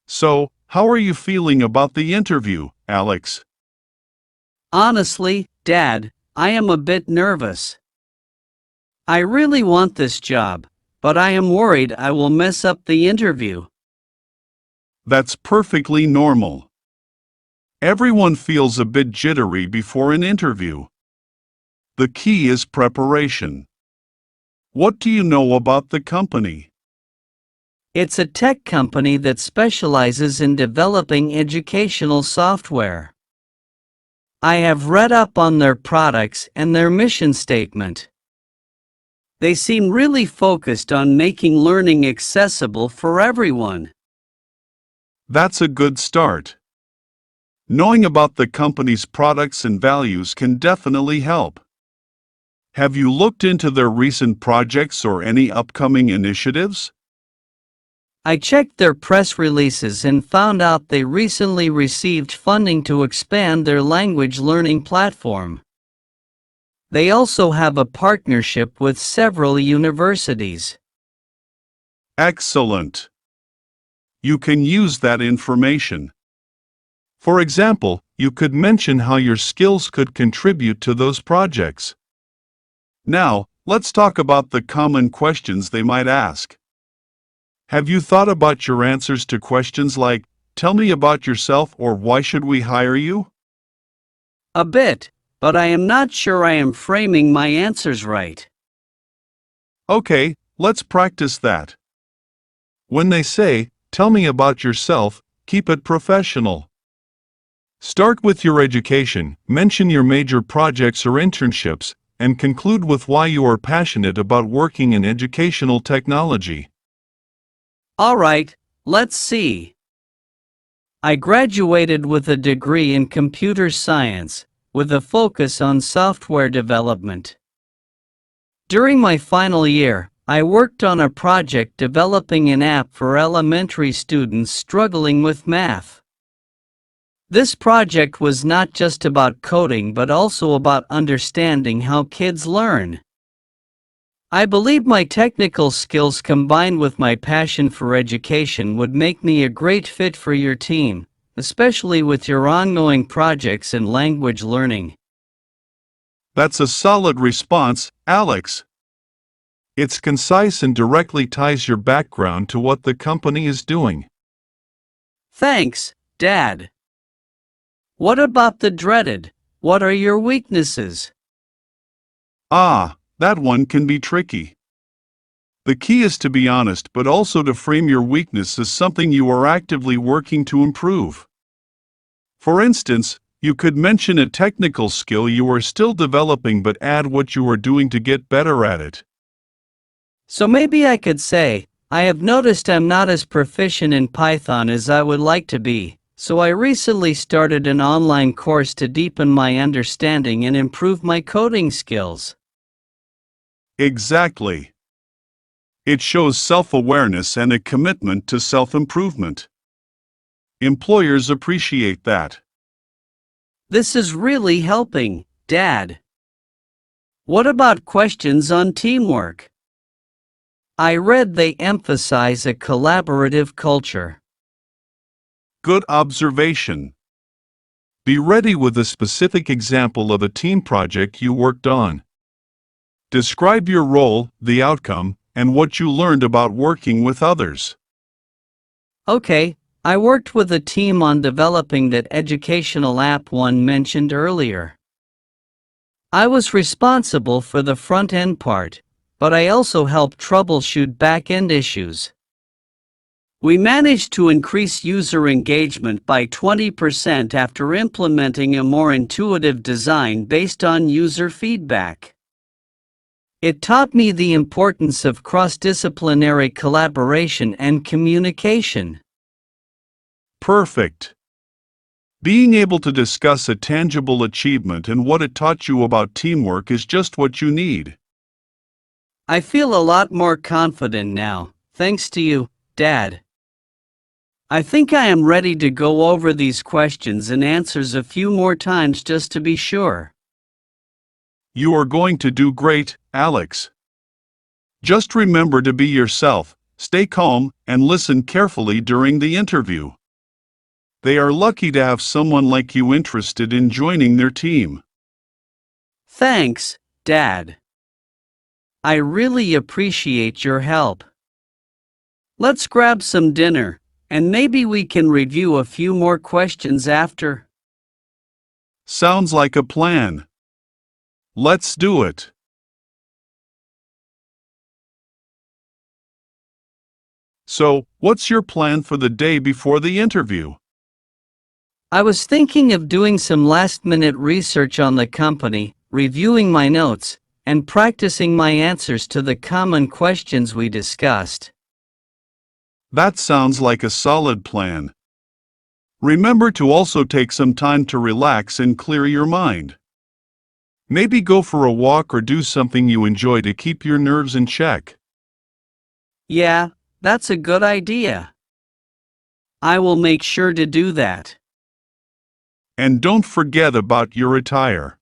So, how are you feeling about the interview, Alex? Honestly, Dad, I am a bit nervous. I really want this job, but I am worried I will mess up the interview. That's perfectly normal. Everyone feels a bit jittery before an interview. The key is preparation. What do you know about the company? It's a tech company that specializes in developing educational software. I have read up on their products and their mission statement. They seem really focused on making learning accessible for everyone. That's a good start. Knowing about the company's products and values can definitely help. Have you looked into their recent projects or any upcoming initiatives? I checked their press releases and found out they recently received funding to expand their language learning platform. They also have a partnership with several universities. Excellent. You can use that information. For example, you could mention how your skills could contribute to those projects. Now, let's talk about the common questions they might ask. Have you thought about your answers to questions like, "Tell me about yourself" or "Why should we hire you?" A bit, but I am not sure I am framing my answers right. Okay, let's practice that. When they say, "Tell me about yourself," keep it professional. Start with your education, mention your major projects or internships, and conclude with why you are passionate about working in educational technology. Alright, let's see. I graduated with a degree in computer science, with a focus on software development. During my final year, I worked on a project developing an app for elementary students struggling with math. This project was not just about coding but also about understanding how kids learn. I believe my technical skills combined with my passion for education would make me a great fit for your team, especially with your ongoing projects in language learning. That's a solid response, Alex. It's concise and directly ties your background to what the company is doing. Thanks, Dad. What about the dreaded, "What are your weaknesses?" That one can be tricky. The key is to be honest but also to frame your weakness as something you are actively working to improve. For instance, you could mention a technical skill you are still developing but add what you are doing to get better at it. So maybe I could say, I have noticed I'm not as proficient in Python as I would like to be, so I recently started an online course to deepen my understanding and improve my coding skills. Exactly. It shows self-awareness and a commitment to self-improvement. Employers appreciate that. This is really helping, Dad. What about questions on teamwork? I read they emphasize a collaborative culture. Good observation. Be ready with a specific example of a team project you worked on. Describe your role, the outcome, and what you learned about working with others. Okay, I worked with a team on developing that educational app one mentioned earlier. I was responsible for the front-end part, but I also helped troubleshoot back-end issues. We managed to increase user engagement by 20% after implementing a more intuitive design based on user feedback. It taught me the importance of cross-disciplinary collaboration and communication. Perfect. Being able to discuss a tangible achievement and what it taught you about teamwork is just what you need. I feel a lot more confident now, thanks to you, Dad. I think I am ready to go over these questions and answers a few more times just to be sure. You are going to do great, Alex. Just remember to be yourself, stay calm and listen carefully during the interview. They are lucky to have someone like you interested in joining their team. Thanks, Dad. I really appreciate your help. Let's grab some dinner, and maybe we can review a few more questions after. Sounds like a plan. Let's do it. So, what's your plan for the day before the interview? I was thinking of doing some last-minute research on the company, reviewing my notes, and practicing my answers to the common questions we discussed. That sounds like a solid plan. Remember to also take some time to relax and clear your mind. Maybe go for a walk or do something you enjoy to keep your nerves in check. Yeah, that's a good idea. I will make sure to do that. And don't forget about your attire.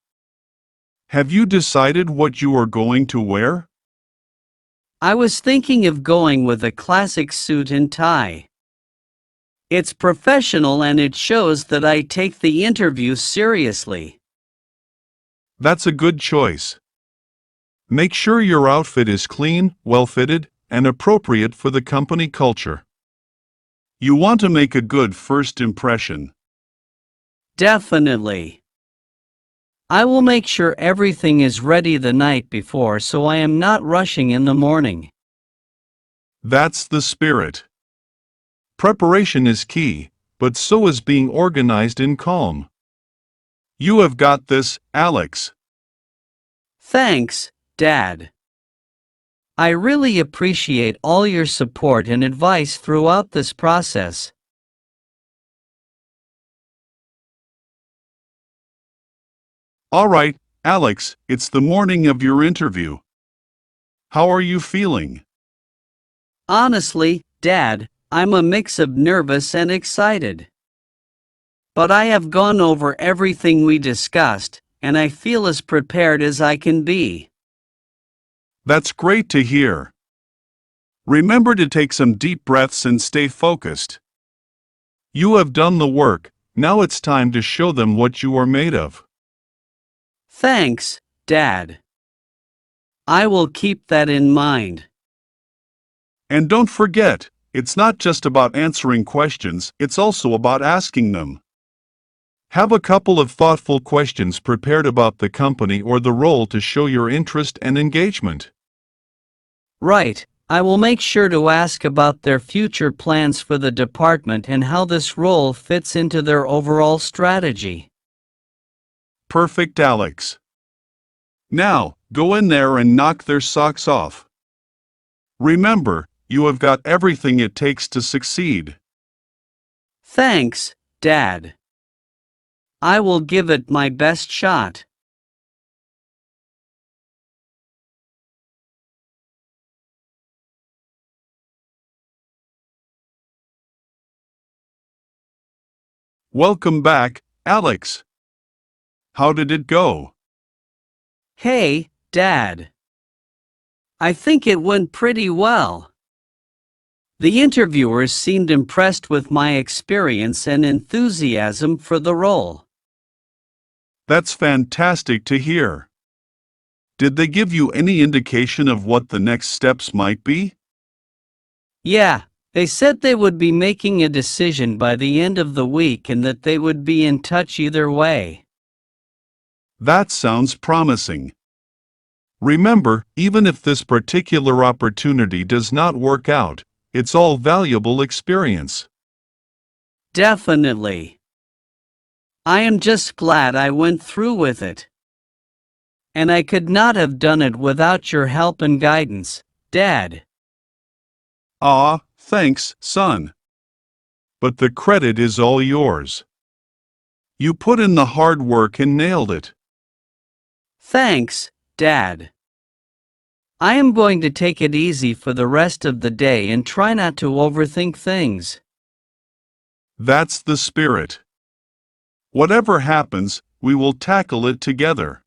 Have you decided what you are going to wear? I was thinking of going with a classic suit and tie. It's professional and it shows that I take the interview seriously. That's a good choice. Make sure your outfit is clean, well-fitted, and appropriate for the company culture. You want to make a good first impression. Definitely. I will make sure everything is ready the night before so I am not rushing in the morning. That's the spirit. Preparation is key, but so is being organized and calm. You have got this, Alex. Thanks, Dad. I really appreciate all your support and advice throughout this process. All right, Alex, it's the morning of your interview. How are you feeling? Honestly, Dad, I'm a mix of nervous and excited. But I have gone over everything we discussed, and I feel as prepared as I can be. That's great to hear. Remember to take some deep breaths and stay focused. You have done the work, now it's time to show them what you are made of. Thanks, Dad. I will keep that in mind. And don't forget, it's not just about answering questions, it's also about asking them. Have a couple of thoughtful questions prepared about the company or the role to show your interest and engagement. Right, I will make sure to ask about their future plans for the department and how this role fits into their overall strategy. Perfect, Alex. Now, go in there and knock their socks off. Remember, you have got everything it takes to succeed. Thanks, Dad. I will give it my best shot. Welcome back, Alex. How did it go? Hey, Dad. I think it went pretty well. The interviewers seemed impressed with my experience and enthusiasm for the role. That's fantastic to hear. Did they give you any indication of what the next steps might be? Yeah, they said they would be making a decision by the end of the week and that they would be in touch either way. That sounds promising. Remember, even if this particular opportunity does not work out, it's all valuable experience. Definitely. I am just glad I went through with it. And I could not have done it without your help and guidance, Dad. Ah, thanks, son. But the credit is all yours. You put in the hard work and nailed it. Thanks, Dad. I am going to take it easy for the rest of the day and try not to overthink things. That's the spirit. Whatever happens, we will tackle it together.